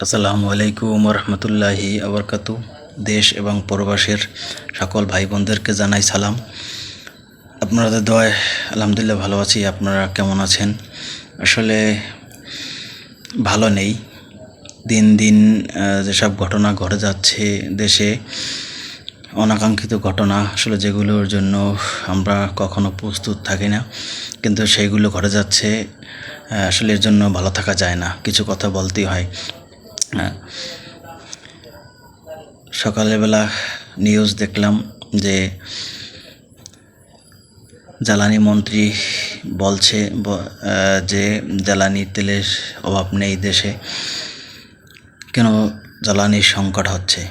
আসসালামু আলাইকুম রহমতুল্লাহি আবরকাতু। দেশ এবং প্রবাসের সকল ভাই বোনদেরকে জানাই সালাম। আপনাদের দোয়ায় আলহামদুলিল্লাহ ভালো আছি। আপনারা কেমন আছেন? আসলে ভালো নেই। দিন দিন যেসব ঘটনা ঘটে যাচ্ছে দেশে, অনাকাঙ্ক্ষিত ঘটনা, আসলে যেগুলোর জন্য আমরা কখনো প্রস্তুত থাকি না, কিন্তু সেইগুলো ঘটে যাচ্ছে। আসলে এর জন্য ভালো থাকা যায় না, কিছু কথা বলতেই হয়। সকালবেলা নিউজ দেখলাম যে জ্বালানি মন্ত্রী বলছে যে জ্বালানি তেলের অভাব নেই দেশে, কেন জ্বালানির সংকট হচ্ছে।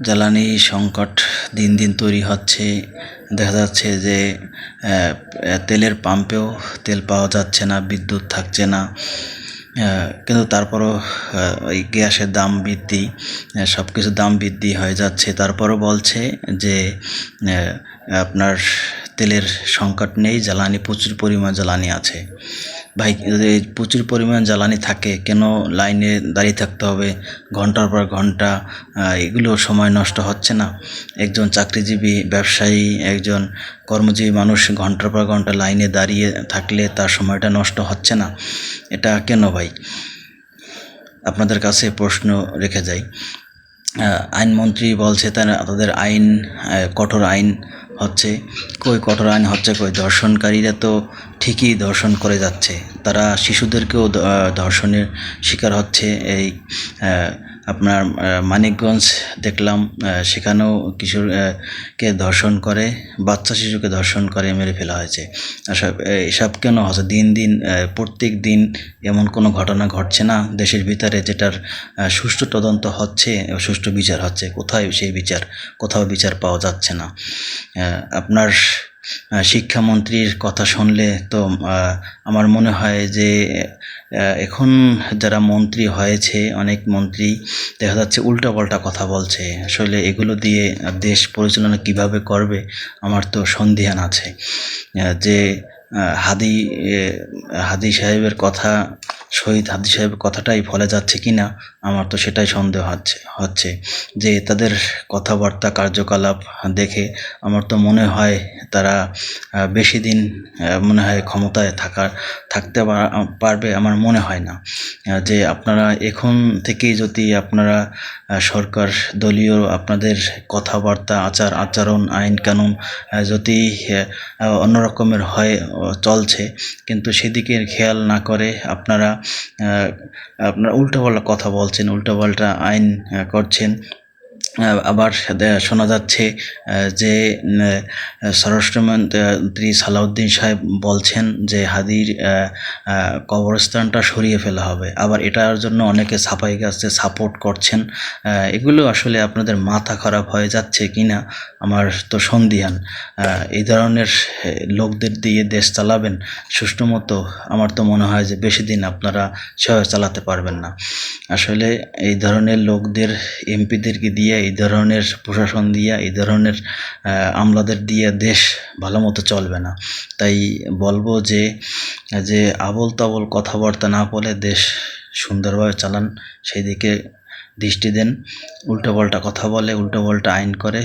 জ্বালানি সংকট দিন দিন তৈরি হচ্ছে। দেখা যাচ্ছে যে তেলের পাম্পেও তেল পাওয়া যাচ্ছে না, বিদ্যুৎ থাকছে না। কিন্তু তারপরও ওই গ্যাসের দাম বৃদ্ধি, সব কিছুর দাম বৃদ্ধি হয়ে যাচ্ছে। তারপরও বলছে যে আপনার তেলের সংকট নেই, জ্বালানি প্রচুর পরিমাণ জ্বালানি আছে। ভাই, প্রচুর পরিমাণ জ্বালানি থাকে কেন লাইনে দাঁড়িয়ে থাকতে হবে ঘন্টার পর ঘন্টা? এগুলো সময় নষ্ট হচ্ছে না? একজন চাকরিজীবী, ব্যবসায়ী, একজন কর্মজীবী মানুষ ঘন্টার পর ঘন্টা লাইনে দাঁড়িয়ে থাকলে তার সময়টা নষ্ট হচ্ছে না? এটা কেন ভাই? আপনাদের কাছে প্রশ্ন রেখে যাই। আইনমন্ত্রী বলছে তাদের আইন, কঠোর আইন হচ্ছে। কই কঠোর আইন হচ্ছে কই? ধর্ষণকারীরা তো ঠিকই ধর্ষণ করে যাচ্ছে, তারা শিশুদেরকেও ধর্ষণের শিকার হচ্ছে। এই আপনার মানিকগঞ্জ দেখলাম, সেখানেও কিশোরকে ধর্ষণ করে, বাচ্চা শিশুকে ধর্ষণ করে মেরে ফেলা হয়েছে। এসব কেন হচ্ছে? দিন দিন প্রত্যেক দিন এমন কোনো ঘটনা ঘটছে না দেশের ভিতরে যেটার সুষ্ঠু তদন্ত হচ্ছে, সুষ্ঠু বিচার হচ্ছে? কোথায় সেই বিচার? কোথাও বিচার পাওয়া যাচ্ছে না। আপনার শিক্ষামন্ত্রীর কথা শুনলে তো আমার মনে হয় যে এখন যারা মন্ত্রী হয়েছে, অনেক মন্ত্রী দেখা যাচ্ছে উল্টাপাল্টা কথা বলছে। আসলে এগুলো দিয়ে দেশ পরিচালনা কিভাবে করবে আমার তো সন্দিহান আছে। যে হাদি সাহেবের কথা, শহীদ হাদি সাহেবের কথাটাই ফলে যাচ্ছে কি না, আমার তো সেটাই সন্দেহ হচ্ছে। যে তাদের কথাবার্তা, কার্যকলাপ দেখে আমার তো মনে হয় তারা বেশি দিন মনে হয় ক্ষমতায় থাকতে পারবে, আমার মনে হয় না। যে আপনারা এখন থেকেই যদি আপনারা সরকার দলীয় আপনাদের কথাবার্তা, আচরণ, আইন কানুন যদি অন্যরকমের হয় চলছে, কিন্তু সেদিকে খেয়াল না করে আপনারা উল্টোপাল্টা কথা বলছেন, উল্টোপাল্টা আইন করছেন। আবার শোনা যাচ্ছে যে স্বরাষ্ট্রমন্ত্রী সালাউদ্দিন সাহেব বলছেন যে হাদির কবরস্থানটা সরিয়ে ফেলা হবে। আবার এটার জন্য অনেকে ছাপাই গাছে সাপোর্ট করছেন। এগুলো আসলে আপনাদের মাথা খারাপ হয়ে যাচ্ছে কি না আমার তো সন্দিহান। এই ধরনের লোকদের দিয়ে দেশ চালাবেন সুষ্ঠু মতো? আমার তো মনে হয় যে বেশি দিন আপনারা সেভাবে চালাতে পারবেন না। আসলে এই ধরনের লোকদের, এমপিদেরকে দিয়ে, এই ধরনের প্রশাসন দিয়ে, এই ধরনের আমলাদের দিয়ে দেশ ভালো মতো চলবে না। তাই বলবো যে আবোল তাবোল কথাবার্তা না বলে দেশ সুন্দরভাবে চালান, সেই দিকে দৃষ্টি দেন। উল্টোপাল্টা কথা বলে, উল্টোপাল্টা আইন করে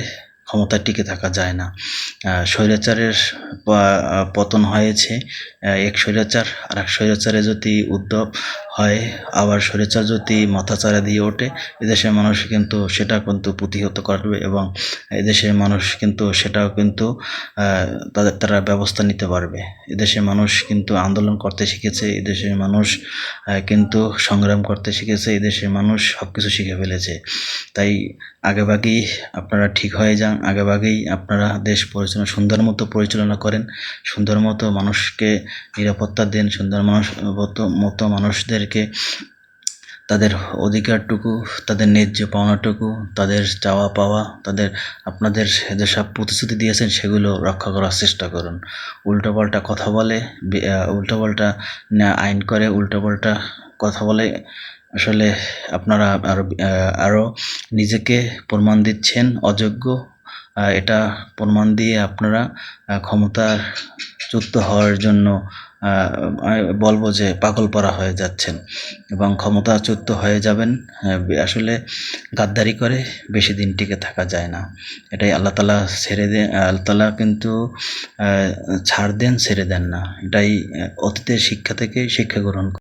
ক্ষমতায় টিকে থাকা যায় না। স্বৈরাচারের পতন হয়েছে, এক স্বৈরাচার আর এক স্বৈরাচারে যদি উদ্যোগ হয়, আবার স্বৈরাচার যদি মাথাচাড়া দিয়ে ওঠে, এদেশের মানুষ কিন্তু সেটা কিন্তু প্রতিহত করবে, এবং এদেশের মানুষ কিন্তু সেটাও কিন্তু তারা ব্যবস্থা নিতে পারবে। এদেশের মানুষ কিন্তু আন্দোলন করতে শিখেছে, এদেশের মানুষ কিন্তু সংগ্রাম করতে শিখেছে, এদেশের মানুষ সব কিছু শিখে ফেলেছে। তাই আগেভাগেই আপনারা ঠিক হয়ে যান, আগেভাগেই আপনারা দেশ সুন্দর মতো পরিচালনা করেন, সুন্দর মতো মানুষকে নিরাপত্তা দেন, সুন্দর মতো মানুষদেরকে তাদের অধিকারটুকু, তাদের ন্যায্য পাওনাটুকু, তাদের চাওয়া পাওয়া, আপনাদের যেসব প্রতিশ্রুতি দিয়েছেন সেগুলো রক্ষা করার চেষ্টা করুন। উল্টোপাল্টা কথা বলে, উল্টোপাল্টা আইন করে, উল্টোপাল্টা কথা বলে আসলে আপনারা আরও নিজেকে প্রমাণ দিচ্ছেন অযোগ্য। এটা প্রমাণ দিয়ে আপনারা ক্ষমতাচ্যুত হওয়ার জন্য আমি বলবো যে পাগলপারা হয়ে যাচ্ছেন এবং ক্ষমতাচ্যুত হয়ে যাবেন। আসলে গাদ্দারি করে বেশি দিন টিকে থাকা যায় না, এটাই আল্লাহ তাআলা ছেড়ে দেন। আল্লাহ তাআলা কিন্তু ছাড় দেন, ছেড়ে দেন না, এটাই অতীতের শিক্ষা থেকে শিক্ষা গ্রহণ